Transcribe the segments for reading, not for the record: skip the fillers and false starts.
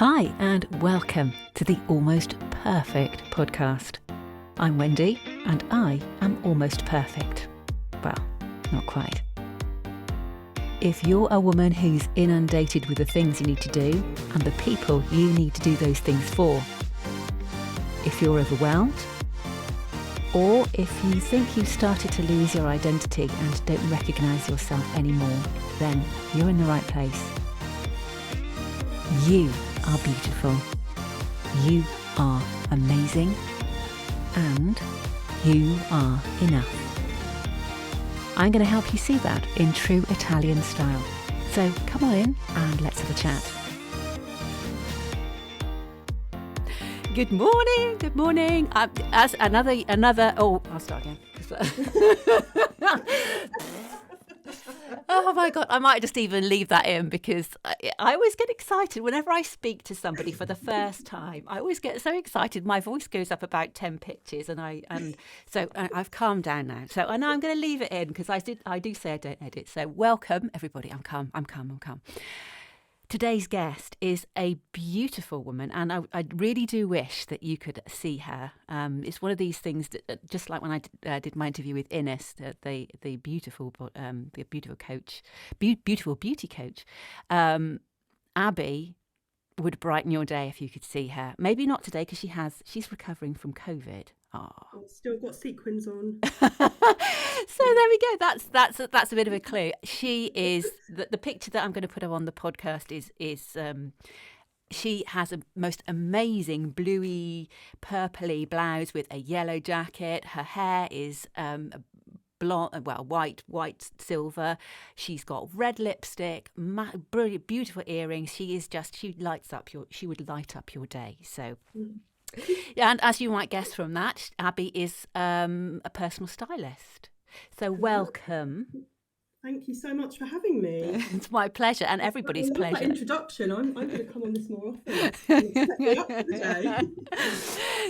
Hi and welcome to the Almost Perfect podcast. I'm Wendy and I am almost perfect. Well, not quite. If you're a woman who's inundated with the things you need to do and the people you need to do those things for, if you're overwhelmed, or if you think you've started to lose your identity and don't recognise yourself anymore, then you're in the right place. You are beautiful, you are amazing, and you are enough. I'm going to help you see that in true Italian style. So come on in and let's have a chat. Good morning, good morning. As another. Oh, I'll start again. Oh my God, I might just even leave that in because I always get excited whenever I speak to somebody for the first time. I always get so excited. My voice goes up about 10 pitches so I've calmed down now. So I know I'm going to leave it in because I do say I don't edit. So welcome everybody. I'm calm. Today's guest is a beautiful woman, and I really do wish that you could see her. It's one of these things that, just like when I did my interview with Ines, the beautiful coach, beautiful beauty coach, Abbey would brighten your day if you could see her. Maybe not today because she's recovering from COVID. Oh. I've still got sequins on. So there we go. That's a bit of a clue. She is the picture that I'm going to put her on the podcast is she has a most amazing bluey, purpley blouse with a yellow jacket. Her hair is blonde, well, white, silver. She's got red lipstick, brilliant, beautiful earrings. She would light up your day. So. Yeah, and as you might guess from that, Abbey is a personal stylist. So welcome. Thank you so much for having me. It's my pleasure and everybody's pleasure. That introduction. I'm going to come on this more often.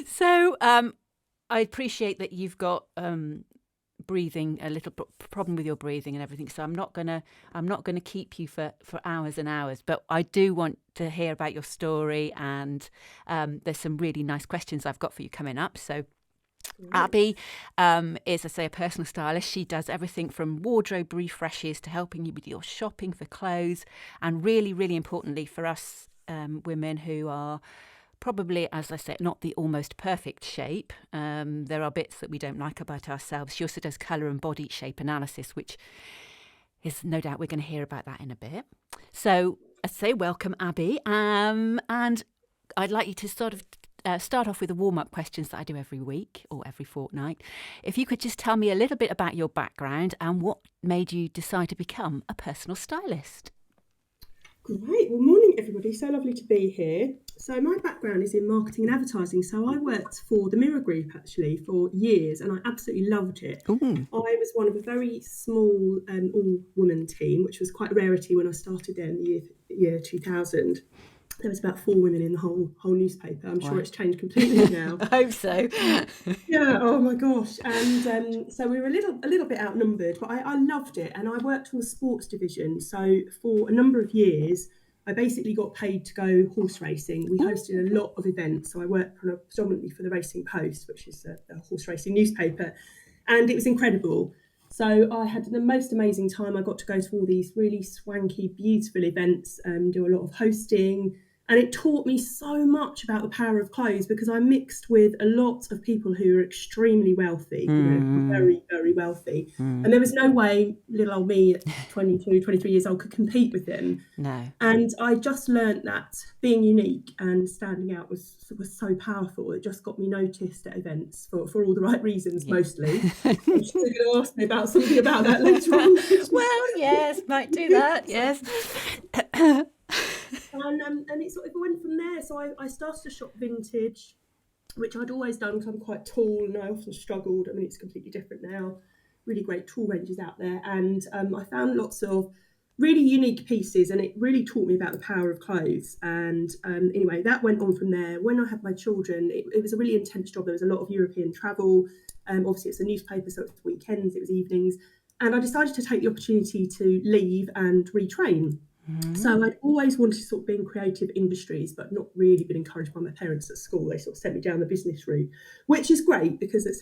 So I appreciate that you've got breathing, a little problem with your breathing and everything, so I'm not gonna keep you for hours and hours, but I do want to hear about your story, and there's some really nice questions I've got for you coming up. So Abbey is, I say, a personal stylist. She does everything from wardrobe refreshes to helping you with your shopping for clothes, and really, really importantly for us women who are probably, as I said, not the almost perfect shape. There are bits that we don't like about ourselves. She also does colour and body shape analysis, which is no doubt we're going to hear about that in a bit. So I say welcome, Abbey. And I'd like you to sort of start off with the warm-up questions that I do every week or every fortnight. If you could just tell me a little bit about your background and what made you decide to become a personal stylist. Great. Well, morning, everybody. So lovely to be here. So my background is in marketing and advertising. So I worked for the Mirror Group, actually, for years, and I absolutely loved it. Ooh. I was one of a very small all-woman team, which was quite a rarity when I started there in the year 2000. There was about 4 women in the whole newspaper. I'm sure it's changed completely now. I hope so. Yeah. Oh my gosh. And so we were a little bit outnumbered, but I loved it. And I worked on the sports division. So for a number of years, I basically got paid to go horse racing. We hosted a lot of events. So I worked predominantly for the Racing Post, which is a horse racing newspaper. And it was incredible. So I had the most amazing time. I got to go to all these really swanky, beautiful events, do a lot of hosting. And it taught me so much about the power of clothes because I mixed with a lot of people who are extremely wealthy, very, very wealthy. And there was no way little old me at 22, 23 years old could compete with them. No. And I just learnt that being unique and standing out was so powerful. It just got me noticed at events for all the right reasons, mostly. I'm sure you're going to ask me about something about that later on. Well, yes, might do that, yes. And it sort of went from there. So I started to shop vintage, which I'd always done because I'm quite tall and I often struggled. I mean, it's completely different now. Really great tall ranges out there. And I found lots of really unique pieces, and it really taught me about the power of clothes. And anyway, that went on from there. When I had my children, it was a really intense job. There was a lot of European travel. Obviously, it's a newspaper, so it was weekends, it was evenings. And I decided to take the opportunity to leave and retrain. So I'd always wanted to sort of be in creative industries, but not really been encouraged by my parents at school. They sort of sent me down the business route, which is great because it's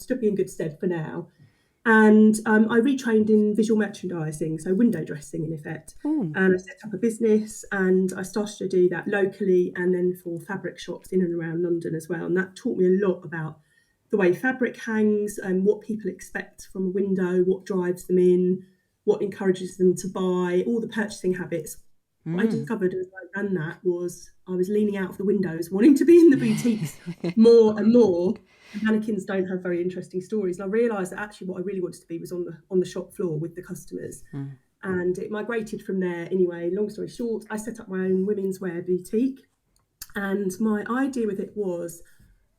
stood me in good stead for now. And I retrained in visual merchandising, so window dressing in effect. Ooh. And I set up a business, and I started to do that locally and then for fabric shops in and around London as well. And that taught me a lot about the way fabric hangs and what people expect from a window, what drives them in, what encourages them to buy, all the purchasing habits. What I discovered as I ran that was I was leaning out of the windows, wanting to be in the boutiques more and more. The mannequins don't have very interesting stories. And I realised that actually what I really wanted to be was on the shop floor with the customers. And it migrated from there anyway. Long story short, I set up my own women's wear boutique. And my idea with it was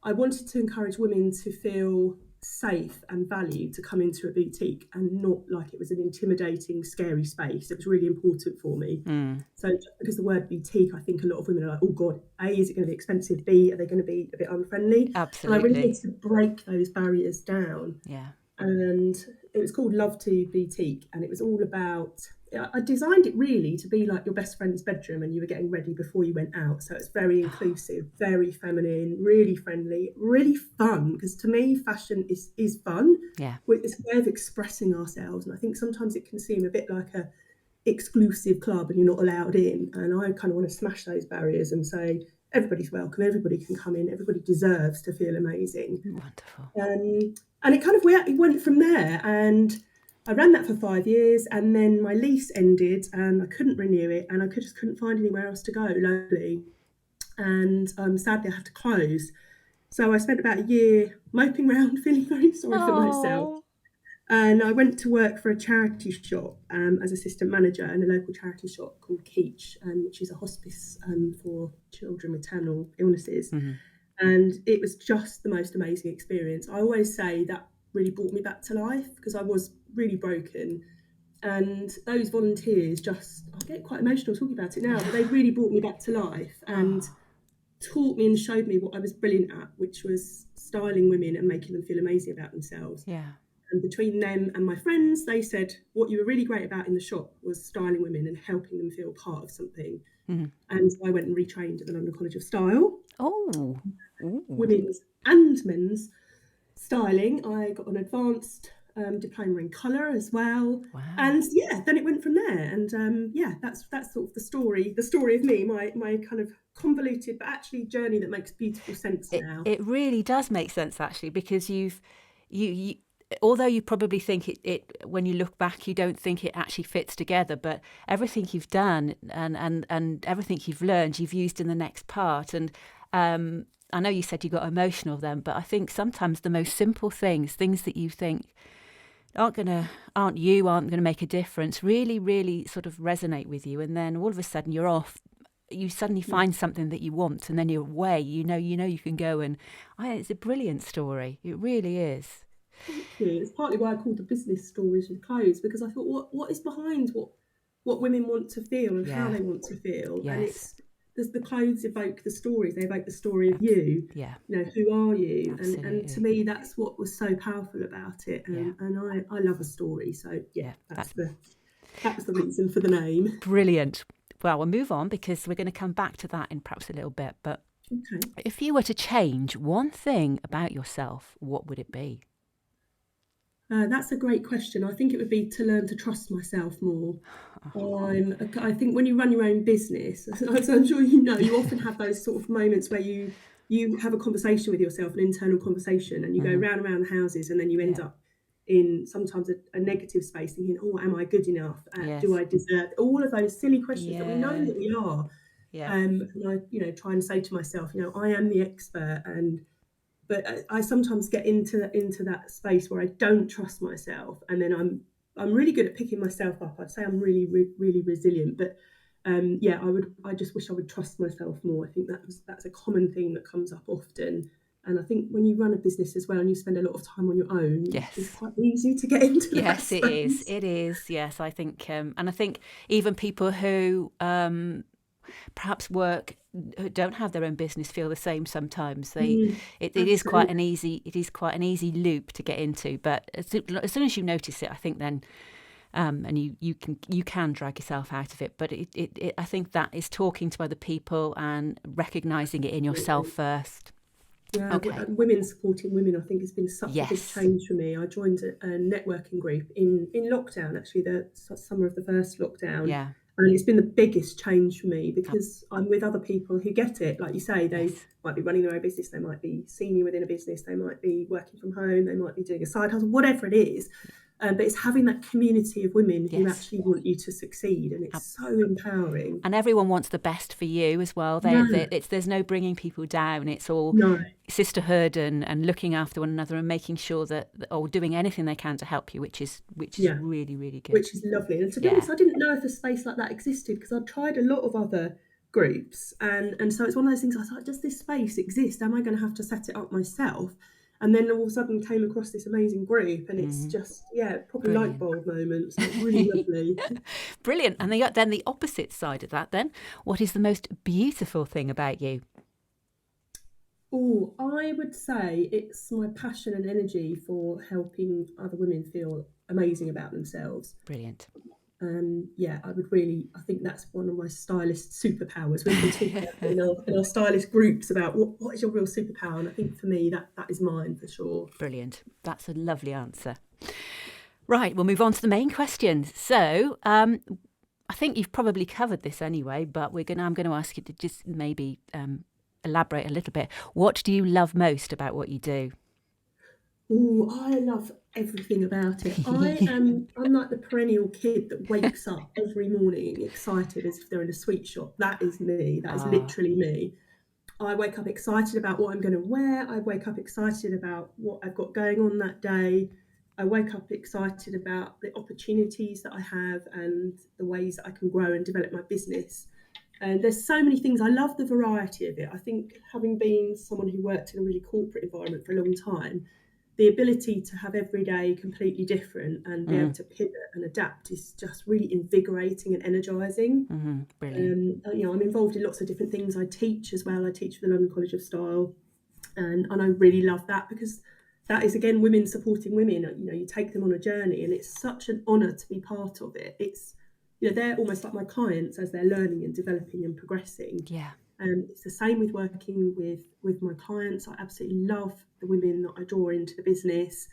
I wanted to encourage women to feel safe and valued to come into a boutique and not like it was an intimidating, scary space. It was really important for me. So just because the word boutique, I think a lot of women are like, oh God, A, is it going to be expensive? B, are they going to be a bit unfriendly? Absolutely. And I really wanted to break those barriers down. Yeah. And it was called Love to Boutique, and it was all about, I designed it really to be like your best friend's bedroom and you were getting ready before you went out. So it's very inclusive, very feminine, really friendly, really fun, because to me fashion is fun. Yeah. It's a way of expressing ourselves, and I think sometimes it can seem a bit like a exclusive club and you're not allowed in, and I kind of want to smash those barriers and say everybody's welcome, everybody can come in, everybody deserves to feel amazing. Wonderful. And it kind of went from there, and I ran that for 5 years, and then my lease ended and I couldn't renew it, and I just couldn't find anywhere else to go locally, and sadly I had to close. So I spent about a year moping around feeling very sorry for myself, and I went to work for a charity shop as assistant manager in a local charity shop called Keach, which is a hospice for children with terminal illnesses. And it was just the most amazing experience. I always say that really brought me back to life because I was really broken. And those volunteers I get quite emotional talking about it now, but they really brought me back to life and taught me and showed me what I was brilliant at, which was styling women and making them feel amazing about themselves. Yeah. And between them and my friends, they said what you were really great about in the shop was styling women and helping them feel part of something. And so I went and retrained at the London College of Style. Women's and men's styling. I got an advanced diploma in colour as well. Wow. And then it went from there. And that's sort of the story of me, my kind of convoluted but actually journey that makes beautiful sense now. It really does make sense actually, because you although you probably think it when you look back, you don't think it actually fits together, but everything you've done and everything you've learned, you've used in the next part. And I know you said you got emotional then, but I think sometimes the most simple things that you think aren't gonna make a difference, really sort of resonate with you, and then all of a sudden you're off. You suddenly find something that you want, and then you're away. You know you can go, and it's a brilliant story. It really is. Thank you. It's partly why I called the business stories with clothes, because I thought what is behind what women want to feel and how they want to feel. Yes. And the clothes evoke the stories. They evoke the story of you. Yeah. You know, who are you? Absolutely. And to me, that's what was so powerful about it. And I love a story. So that was the reason for the name. Brilliant. Well, we'll move on because we're going to come back to that in perhaps a little bit. But if you were to change one thing about yourself, what would it be? That's a great question. I think it would be to learn to trust myself more. I think when you run your own business, as I'm sure you know, you often have those sort of moments where you have a conversation with yourself, an internal conversation, and you go round and round the houses, and then you end up in sometimes a negative space thinking, oh, am I good enough? Do I deserve all of those silly questions that we know that we are? And I, try and say to myself, I am the expert, but I sometimes get into that space where I don't trust myself, and then I'm really good at picking myself up. I'd say I'm really really resilient, but I just wish I would trust myself more. I think that's a common thing that comes up often, and I think when you run a business as well and you spend a lot of time on your own, it's quite easy to get into that space. It is. Yes, I think, and I think even people who perhaps don't have their own business feel the same sometimes. It is quite an easy loop to get into, but as soon as you notice it, I think then and you can drag yourself out of it. But I think that is talking to other people and recognising it in yourself first. Yeah, Okay. women supporting women, I think, has been such a big Yes. change for me. I joined a networking group in lockdown, actually, the summer of the first lockdown. Yeah. And it's been the biggest change for me because I'm with other people who get it. Like you say, they Yes. might be running their own business, they might be senior within a business, they might be working from home, they might be doing a side hustle, whatever it is. But it's having that community of women who Yes. actually want you to succeed, and it's so empowering. And everyone wants the best for you as well. There's no bringing people down. It's all sisterhood and looking after one another and making sure that, or doing anything they can to help you, which is really, really good. Which is lovely. And to be honest, I didn't know if a space like that existed because I'd tried a lot of other groups, and so it's one of those things. I thought, does this space exist? Am I going to have to set it up myself? And then all of a sudden came across this amazing group, and it's just, probably light bulb moments. It's really lovely. Brilliant. And then the opposite side of that then, what is the most beautiful thing about you? Oh, I would say it's my passion and energy for helping other women feel amazing about themselves. Brilliant. I think that's one of my stylist superpowers. We can talk about in our stylist groups about what is your real superpower, and I think for me that is mine for sure. Brilliant. That's a lovely answer. Right, we'll move on to the main questions. So I think you've probably covered this anyway, but I'm going to ask you to just maybe elaborate a little bit. What do you love most about what you do? Oh, I love everything about it. I'm like the perennial kid that wakes up every morning excited as if they're in a sweet shop. That is me. That is literally me. I wake up excited about what I'm going to wear. I wake up excited about what I've got going on that day. I wake up excited about the opportunities that I have and the ways that I can grow and develop my business. And there's so many things. I love the variety of it. I think having been someone who worked in a really corporate environment for a long time, the ability to have every day completely different and be able to pivot and adapt is just really invigorating and energising. Brilliant. I'm involved in lots of different things. I teach as well. I teach for the London College of Style, and I really love that because that is, again, women supporting women. You take them on a journey, and it's such an honour to be part of it. It's, they're almost like my clients as they're learning and developing and progressing. Yeah. It's the same with working with my clients. I absolutely love the women that I draw into the business.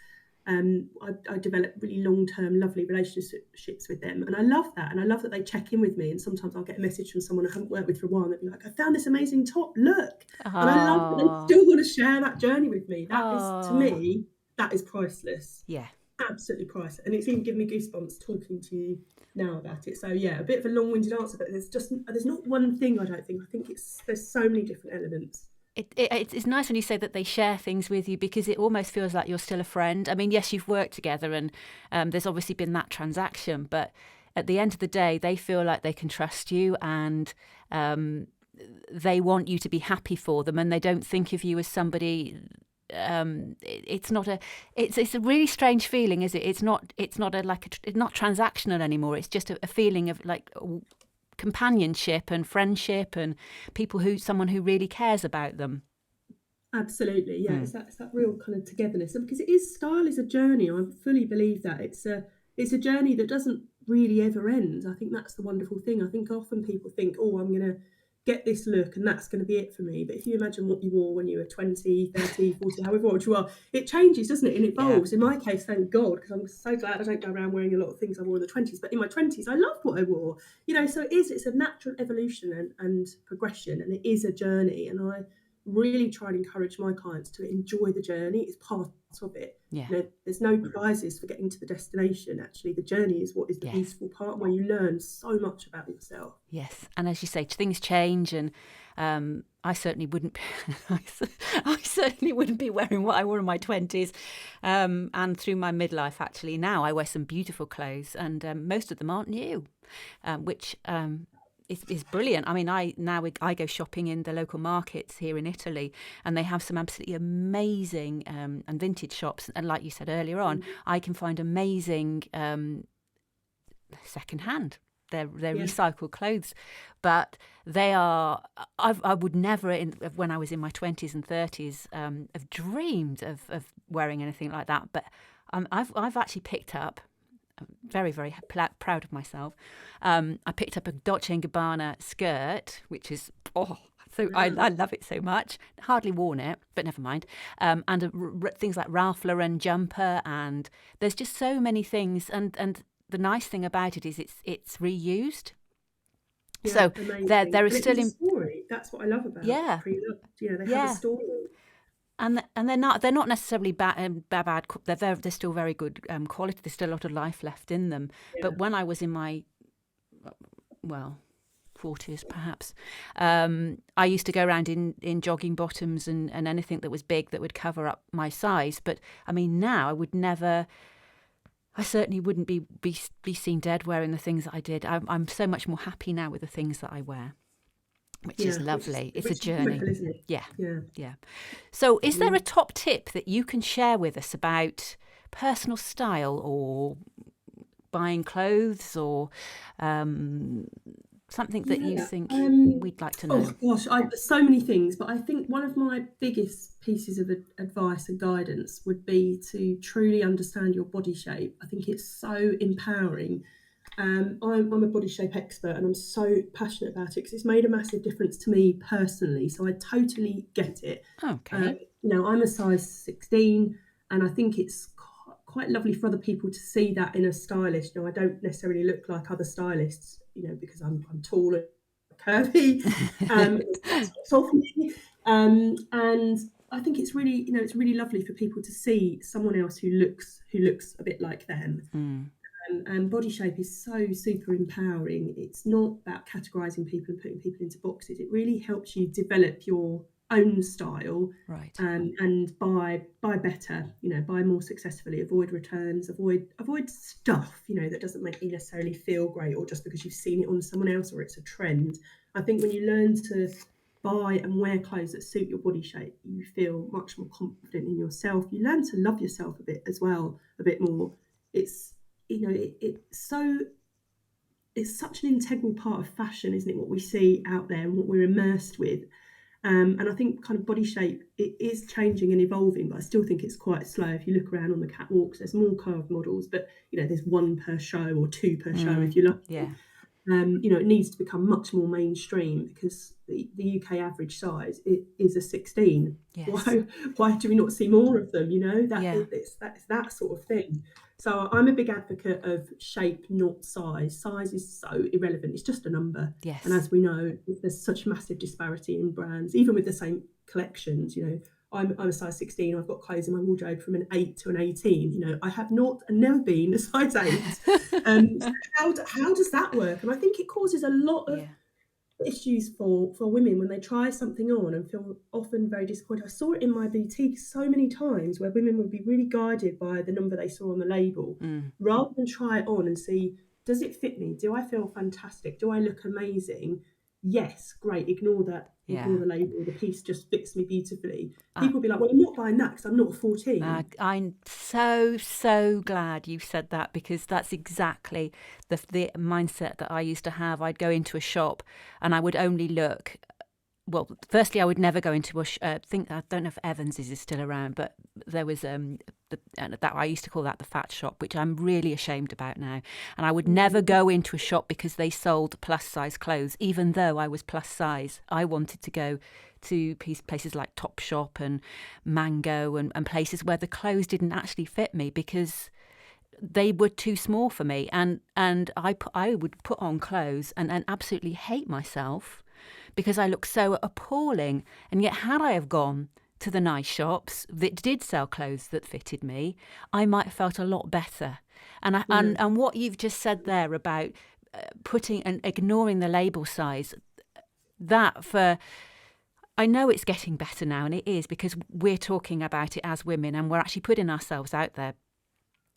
I develop really long-term, lovely relationships with them. And I love that. And I love that they check in with me. And sometimes I'll get a message from someone I haven't worked with for a while, and they'll be like, I found this amazing top, look. And I love that they still want to share that journey with me. That is, to me, that is priceless. Yeah. Absolutely priceless. And it's even given me goosebumps talking to you now about it. So a bit of a long-winded answer, but there's not one thing. I don't think. I think there's so many different elements. It's nice when you say that they share things with you, because it almost feels like you're still a friend. I mean, yes, you've worked together, and there's obviously been that transaction, but at the end of the day, they feel like they can trust you, and they want you to be happy for them, and they don't think of you as somebody. It's a really strange feeling, is it? It's not it's not transactional anymore. It's just a feeling of like companionship and friendship and someone who really cares about them. Absolutely, yeah. It's that real kind of togetherness, and because style is a journey. I fully believe that it's a journey that doesn't really ever end. I think that's the wonderful thing. I think often people think, oh, I'm going to get this look and that's going to be it for me. But if you imagine what you wore when you were 20, 30, 40, however old you are, it changes, doesn't it? And it evolves. Yeah. In my case, thank God, because I'm so glad I don't go around wearing a lot of things I wore in the 20s. But in my 20s, I loved what I wore. So it's a natural evolution and progression, and it is a journey. And I really try and encourage my clients to enjoy the journey. It's part of it. Yeah. There's no prizes for getting to the destination. Actually, the journey is what is the beautiful part, where you learn so much about yourself. Yes, and as you say, things change, and I certainly wouldn't. I certainly wouldn't be wearing what I wore in my 20s, and through my midlife. Actually, now I wear some beautiful clothes, and most of them aren't new, which. Is brilliant. I mean, I go shopping in the local markets here in Italy, and they have some absolutely amazing and vintage shops. And like you said earlier on, I can find amazing secondhand. They're recycled clothes, but they are. I would never, when I was in my 20s and 30s, have dreamed of wearing anything like that. But I've actually picked up I'm very, very proud of myself. I picked up a Dolce & Gabbana skirt, which is, I love it so much. Hardly worn it, but never mind. And things like Ralph Lauren jumper, and there's just so many things. And the nice thing about it is it's reused. Yeah, so amazing. there is And still it's a story. That's what I love about pre-loved. They have a story. And they're not necessarily bad. They're still very good quality. There's still a lot of life left in them. Yeah. But when I was in my 40s perhaps, I used to go around in jogging bottoms and anything that was big that would cover up my size. But I mean, now I certainly wouldn't be seen dead wearing the things that I did. I'm so much more happy now with the things that I wear, which is lovely. It's a journey. Isn't it? Yeah. So is there a top tip that you can share with us about personal style or buying clothes or something that you think we'd like to know? Oh gosh, there's so many things, but I think one of my biggest pieces of advice and guidance would be to truly understand your body shape. I think it's so empowering. I'm a body shape expert, and I'm so passionate about it because it's made a massive difference to me personally. So I totally get it. Okay. I'm a size 16, and I think it's quite lovely for other people to see that in a stylist. I don't necessarily look like other stylists, because I'm tall and curvy. It's all for me. And I think it's really, it's really lovely for people to see someone else who looks a bit like them. And body shape is so super empowering. It's not about categorizing people and putting people into boxes. It really helps you develop your own style, right? And buy better, buy more successfully, avoid returns, avoid stuff, that doesn't make you necessarily feel great, or just because you've seen it on someone else or it's a trend. I think when you learn to buy and wear clothes that suit your body shape, you feel much more confident in yourself. You learn to love yourself a bit more. It's it's such an integral part of fashion, isn't it? What we see out there and what we're immersed with. And I think kind of body shape, it is changing and evolving, but I still think it's quite slow. If you look around on the catwalks, there's more curved models, but there's one per show or two per show if you like. Yeah. It needs to become much more mainstream because the UK average size is a 16. Yes. Why do we not see more of them? It's that sort of thing. So I'm a big advocate of shape, not size. Size is so irrelevant. It's just a number. Yes. And as we know, there's such massive disparity in brands, even with the same collections. I'm a size 16. I've got clothes in my wardrobe from an 8 to an 18. I have not and never been a size 8. How does that work? And I think it causes a lot of issues for women when they try something on and feel often very disappointed. I saw it in my boutique so many times where women would be really guided by the number they saw on the label, rather than try it on and see, does it fit me? Do I feel fantastic? Do I look amazing? Yes, great. Ignore that. Ignore the label. The piece just fits me beautifully. People will be like, well, I'm not buying that because I'm not 14. I'm so glad you said that, because that's exactly the mindset that I used to have. I'd go into a shop and I would only look. Well, firstly, I would never go into I don't know if Evans is still around, but there was that I used to call that the fat shop, which I'm really ashamed about now. And I would never go into a shop because they sold plus size clothes, even though I was plus size. I wanted to go to places like Topshop and Mango and places where the clothes didn't actually fit me because they were too small for me. And I would put on clothes and absolutely hate myself because I looked so appalling. And yet, had I have gone to the nice shops that did sell clothes that fitted me, I might have felt a lot better. And what you've just said there about putting and ignoring the label size, I know it's getting better now, and it is, because we're talking about it as women and we're actually putting ourselves out there.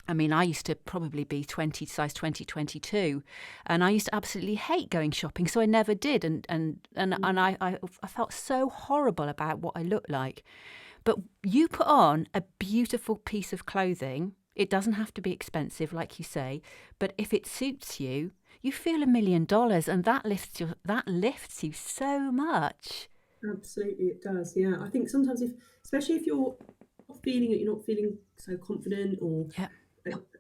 I mean, I used to probably be size 20, 22, and I used to absolutely hate going shopping, so I never did. And I felt so horrible about what I looked like. But you put on a beautiful piece of clothing. It doesn't have to be expensive, like you say, but if it suits you, you feel $1 million, and that lifts you so much. Absolutely, it does. Yeah, I think sometimes, especially if you're feeling that you're not feeling so confident, or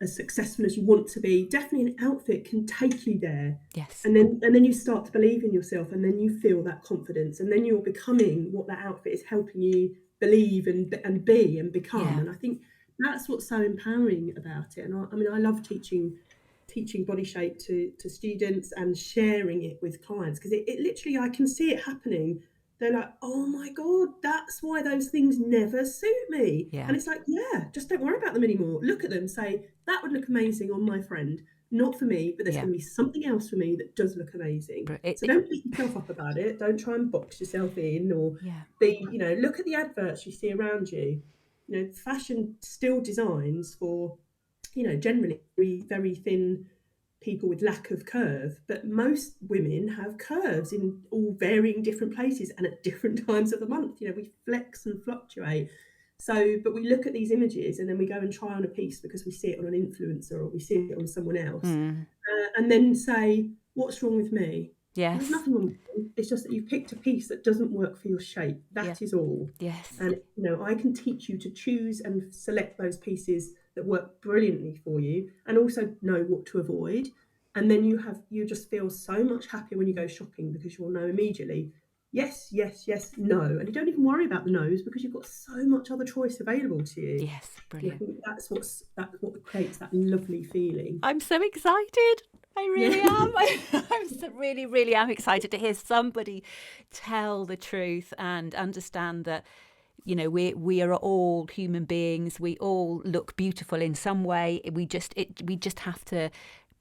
as successful as you want to be, definitely an outfit can take you there. Yes. And then you start to believe in yourself, and then you feel that confidence, and then you're becoming what that outfit is helping you believe and be and become. Yeah. And I think that's what's so empowering about it. And I mean, I love teaching body shape to students and sharing it with clients, because it literally, I can see it happening. They're like, oh my God, that's why those things never suit me. Yeah. And it's like, yeah, just don't worry about them anymore. Look at them, say, that would look amazing on my friend. Not for me, but there's Yeah. going to be something else for me that does look amazing. So don't beat yourself up about it. Don't try and box yourself in, or look at the adverts you see around you. Fashion still designs for, generally very, very thin people with lack of curve, but most women have curves in all varying different places and at different times of the month. We flex and fluctuate. So, but we look at these images and then we go and try on a piece because we see it on an influencer or we see it on someone else, and then say, what's wrong with me? Yes. There's nothing wrong with you. It's just that you've picked a piece that doesn't work for your shape. That is all. Yes. And I can teach you to choose and select those pieces that work brilliantly for you, and also know what to avoid. And then you just feel so much happier when you go shopping, because you'll know immediately, yes, yes, yes, no. And you don't even worry about the no's because you've got so much other choice available to you. Yes, brilliant. I think that's what creates that lovely feeling. I'm so excited. I really am. Really, really am excited to hear somebody tell the truth and understand that, we are all human beings. We all look beautiful in some way. We just have to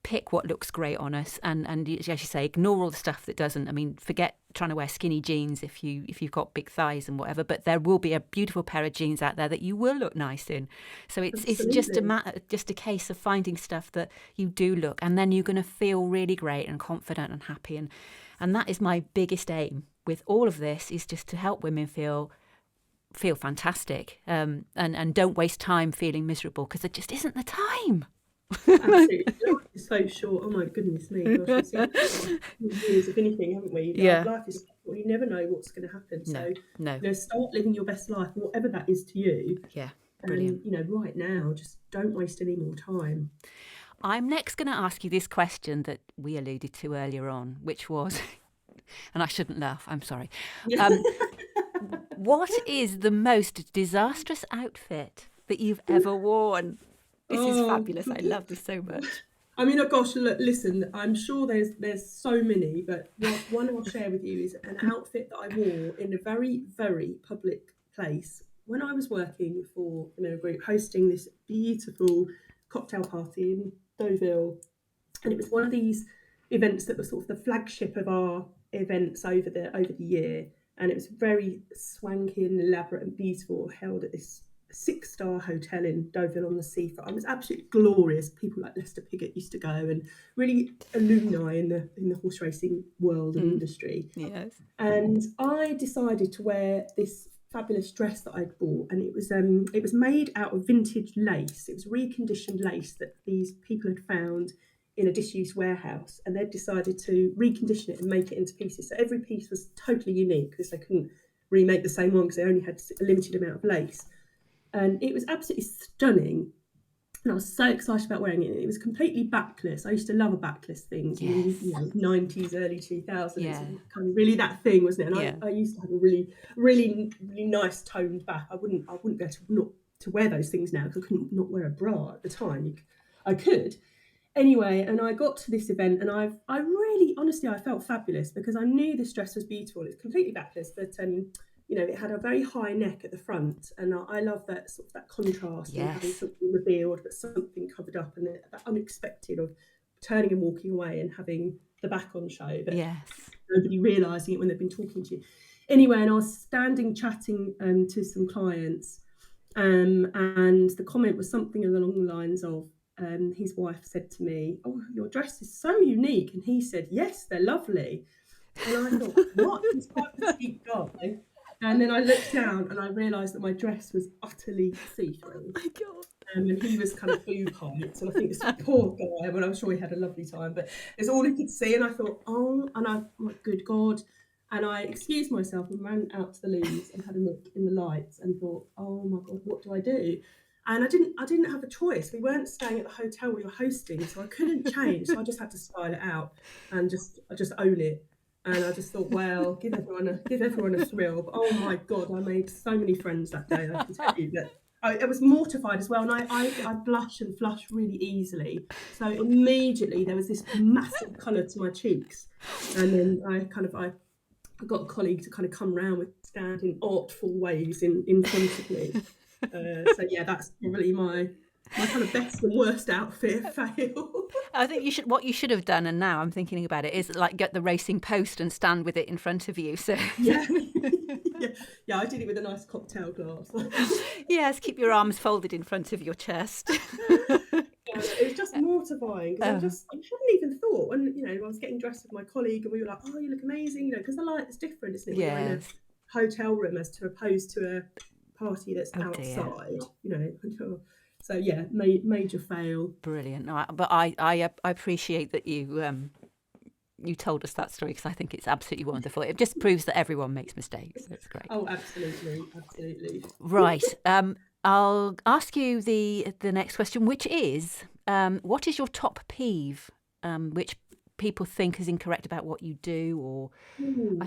pick what looks great on us, and as you say, ignore all the stuff that doesn't. I mean, forget trying to wear skinny jeans if you've got big thighs and whatever, but there will be a beautiful pair of jeans out there that you will look nice in. So it's just a case of finding stuff that you do look, and then you're going to feel really great and confident and happy, and that is my biggest aim with all of this, is just to help women feel fantastic, and don't waste time feeling miserable, because there just isn't the time. Absolutely. Life is so short. Oh my goodness me. Gosh, we've seen years of anything, haven't we? Life is short. You never know what's going to happen. So start living your best life, whatever that is to you. Yeah, brilliant. And right now, just don't waste any more time. I'm next going to ask you this question that we alluded to earlier on, which was, and I shouldn't laugh, I'm sorry. What is the most disastrous outfit that you've ever worn? This is fabulous. I love this so much. I mean, oh gosh, look, listen, I'm sure there's so many, but one I'll share with you is an outfit that I wore in a very, very public place when I was working for a group hosting this beautiful cocktail party in Deauville. And it was one of these events that was sort of the flagship of our events over the year. And it was very swanky and elaborate and beautiful, held at this 6-star hotel in Deauville on the seafront. It was absolutely glorious. People like Lester Piggott used to go, and really alumni in the horse racing world and industry. Yes. And I decided to wear this fabulous dress that I'd bought, and it was made out of vintage lace. It was reconditioned lace that these people had found in a disused warehouse, and they'd decided to recondition it and make it into pieces. So every piece was totally unique, because they couldn't remake the same one because they only had a limited amount of lace. And it was absolutely stunning, and I was so excited about wearing it. It was completely backless. I used to love a backless things in the 90s, early 2000s. Yeah. Kind of really that thing, wasn't it? And I used to have a really, really, really nice toned back. I wouldn't be able to wear those things now, because I couldn't not wear a bra at the time. I could. Anyway, and I got to this event, and I really, honestly, I felt fabulous, because I knew this dress was beautiful. It's completely backless, but it had a very high neck at the front, and I love that sort of that contrast, and having something revealed but something covered up, and that unexpected of turning and walking away and having the back on show, but nobody realising it when they've been talking to you. Anyway, and I was standing chatting to some clients, and the comment was something along the lines of, his wife said to me, "Oh, your dress is so unique," and he said, "Yes, they're lovely." And I thought, what? This quite a petite guy. And then I looked down and I realised that my dress was utterly see-through. Oh my God. And he was kind of boob height. And I think this poor guy, well, I'm sure he had a lovely time, but it's all he could see. And I thought, my good God. And I excused myself and ran out to the loos and had a look in the lights and thought, oh my God, what do I do? And I didn't have a choice. We weren't staying at the hotel we were hosting, so I couldn't change. So I just had to style it out and just own it. And I just thought, well, give everyone a thrill. But oh my God, I made so many friends that day. I can tell you that. I was mortified as well, and I blush and flush really easily. So immediately there was this massive colour to my cheeks, and then I got a colleague to kind of come round with stand in artful ways in front of me. So yeah, that's probably my kind of best and worst outfit fail. I think what you should have done, and now I'm thinking about it, is like get the racing post and stand with it in front of you. So Yeah. Yeah, I did it with a nice cocktail glass. yes, keep your arms folded in front of your chest. It was just mortifying because I hadn't even thought when I was getting dressed with my colleague and we were like, oh, you look amazing, because the light is different, isn't it? When you're in a hotel room as opposed to a party that's outside, So yeah, major fail. Brilliant. No, but I appreciate that you told us that story, because I think it's absolutely wonderful. It just proves that everyone makes mistakes. It's great. Oh, absolutely. Right. I'll ask you the next question, which is, what is your top peeve, which people think is incorrect about what you do, or? I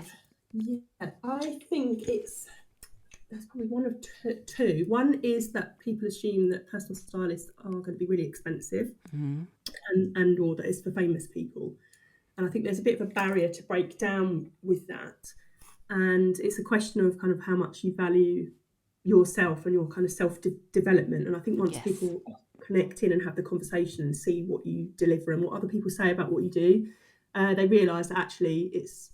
think there's probably one of two. One is that people assume that personal stylists are going to be really expensive, and or that it's for famous people. And I think there's a bit of a barrier to break down with that. And it's a question of kind of how much you value yourself and your kind of self-development. And I think once people connect in and have the conversation and see what you deliver and what other people say about what you do, they realise that actually it's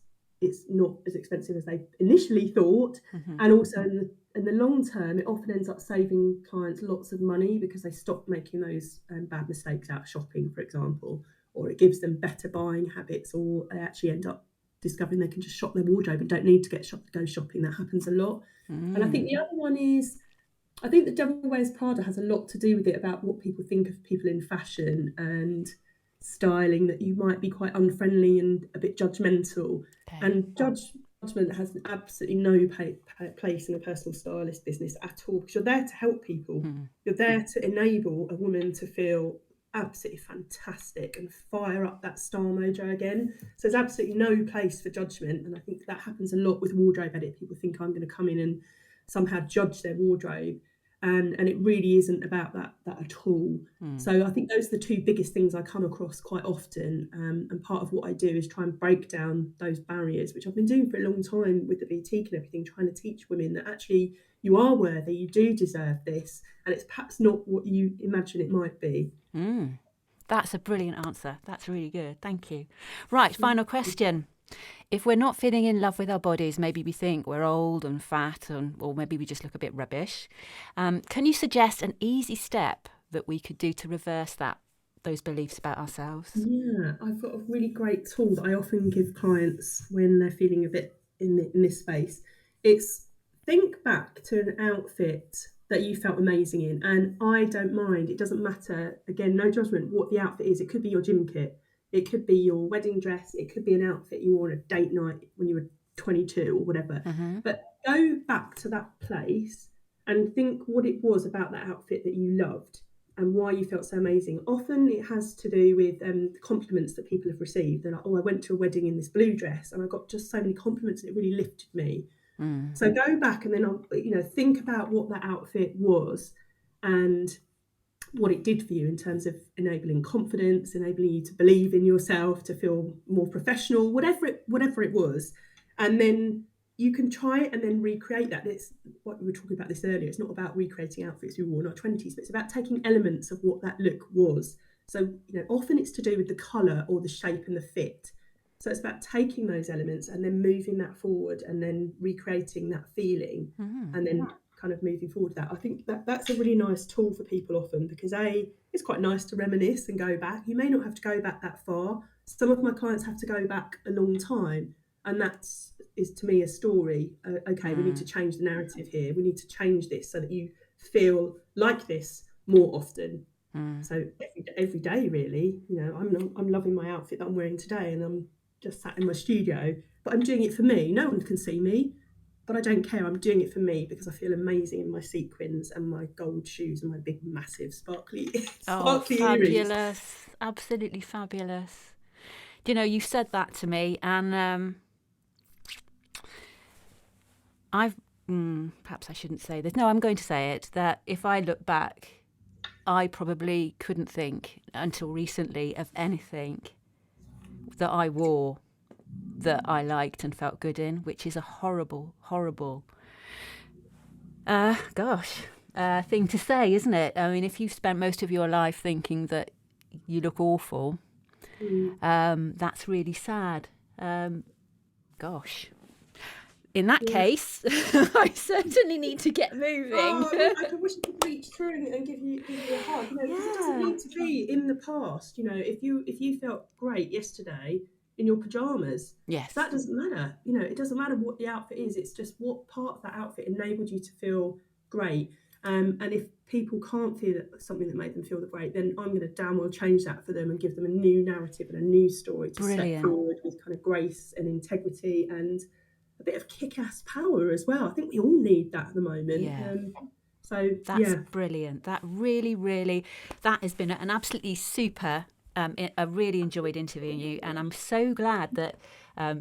not as expensive as they initially thought. And also in the long term, it often ends up saving clients lots of money because they stop making those bad mistakes out shopping, for example, or it gives them better buying habits, or they actually end up discovering they can just shop their wardrobe and don't need to go shopping. That happens a lot. And I think the other one is, I think the Devil Wears Prada has a lot to do with it, about what people think of people in fashion and styling, that you might be quite unfriendly and a bit judgmental. And judgment has absolutely no place in a personal stylist business at all, because you're there to help people. You're there to enable a woman to feel absolutely fantastic and fire up that star mojo again. So there's absolutely no place for judgment, and I think that happens a lot with wardrobe edit. People think I'm going to come in and somehow judge their wardrobe, and it really isn't about that at all. So I think those are the two biggest things I come across quite often, and part of what I do is try and break down those barriers, which I've been doing for a long time with the boutique and everything, trying to teach women that actually you are worthy, you do deserve this, and it's perhaps not what you imagine it might be. That's a brilliant answer. That's really good. Thank you. Right, final question. If we're not feeling in love with our bodies, maybe we think we're old and fat, or maybe we just look a bit rubbish. Can you suggest an easy step that we could do to reverse those beliefs about ourselves? Yeah, I've got a really great tool that I often give clients when they're feeling a bit in this space. It's think back to an outfit that you felt amazing in, and I don't mind. It doesn't matter. Again, no judgment what the outfit is. It could be your gym kit. It could be your wedding dress. It could be an outfit you wore on a date night when you were 22 or whatever. But go back to that place and think what it was about that outfit that you loved and why you felt so amazing. Often it has to do with the compliments that people have received. They're like, oh, I went to a wedding in this blue dress and I got just so many compliments and it really lifted me. So go back and then think about what that outfit was and what it did for you in terms of enabling confidence, enabling you to believe in yourself, to feel more professional, whatever it was. And then you can try it and then recreate that. It's what we were talking about this earlier. It's not about recreating outfits we wore in our 20s, but it's about taking elements of what that look was. So, often it's to do with the colour or the shape and the fit. So it's about taking those elements and then moving that forward and then recreating that feeling and then kind of moving forward that. I think that's a really nice tool for people often, because it's quite nice to reminisce and go back. You may not have to go back that far. Some of my clients have to go back a long time, and that is to me a story. Okay, we need to change the narrative here. We need to change this so that you feel like this more often. So every day, really. I'm loving my outfit that I'm wearing today, and I'm just sat in my studio, but I'm doing it for me. No one can see me, but I don't care. I'm doing it for me because I feel amazing in my sequins and my gold shoes and my big, massive, sparkly, Oh, sparkly earrings. fabulous. Absolutely fabulous. You know, you said that to me, and perhaps I shouldn't say this. No, I'm going to say it, that if I look back, I probably couldn't think until recently of anything that I wore that I liked and felt good in, which is a horrible, horrible, thing to say, isn't it? I mean, if you've spent most of your life thinking that you look awful, that's really sad. Gosh. In that case, I certainly need to get moving. Oh, I wish I could reach through and give you a hug. You know, because it doesn't need to be in the past. You know, if you felt great yesterday in your pajamas, Yes, that doesn't matter. You know, it doesn't matter what the outfit is. It's just what part of that outfit enabled you to feel great. And if people can't feel something that made them feel great, then I'm going to damn well change that for them and give them a new narrative and a new story to step forward with kind of grace and integrity and a bit of kick-ass power as well. I think we all need that at the moment. Yeah. So that's brilliant. That really, that has been an absolutely super. I really enjoyed interviewing you, and I'm so glad that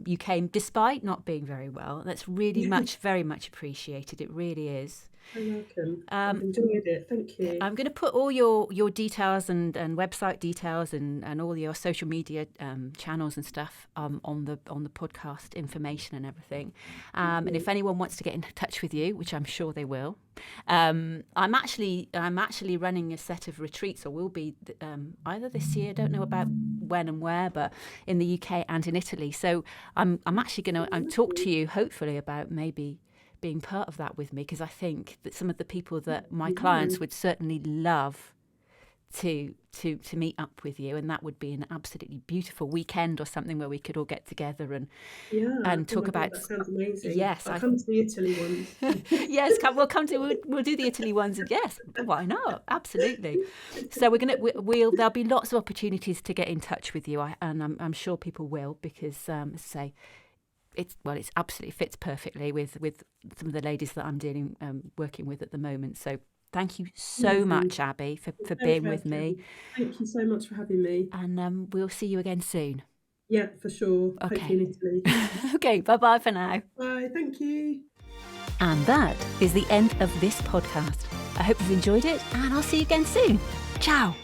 you came despite not being very well. That's really very much appreciated. It really is. You're welcome. I've enjoyed it. Thank you. I'm going to put all your details and website details and all your social media channels and stuff on the podcast information and everything. And if anyone wants to get in touch with you, which I'm sure they will, I'm actually running a set of retreats, or will be either this year. I don't know about when and where, but in the UK and in Italy. So I'm actually going to talk to you hopefully about maybe being part of that with me, because I think that some of the people that my clients would certainly love to meet up with you, and that would be an absolutely beautiful weekend or something where we could all get together and talk about. That sounds amazing. Yes, I'll come to the Italy ones. Yes, we'll do the Italy ones, and yes, why not? Absolutely. So there'll be lots of opportunities to get in touch with you, and I'm sure people will, because as I say, it absolutely fits perfectly with some of the ladies that I'm working with at the moment. So thank you so much, Abbey, for being with me. Thank you so much for having me. And we'll see you again soon. Yeah, for sure. Okay. Hopefully in Italy. Okay, bye-bye for now. Bye, thank you. And that is the end of this podcast. I hope you've enjoyed it, and I'll see you again soon. Ciao.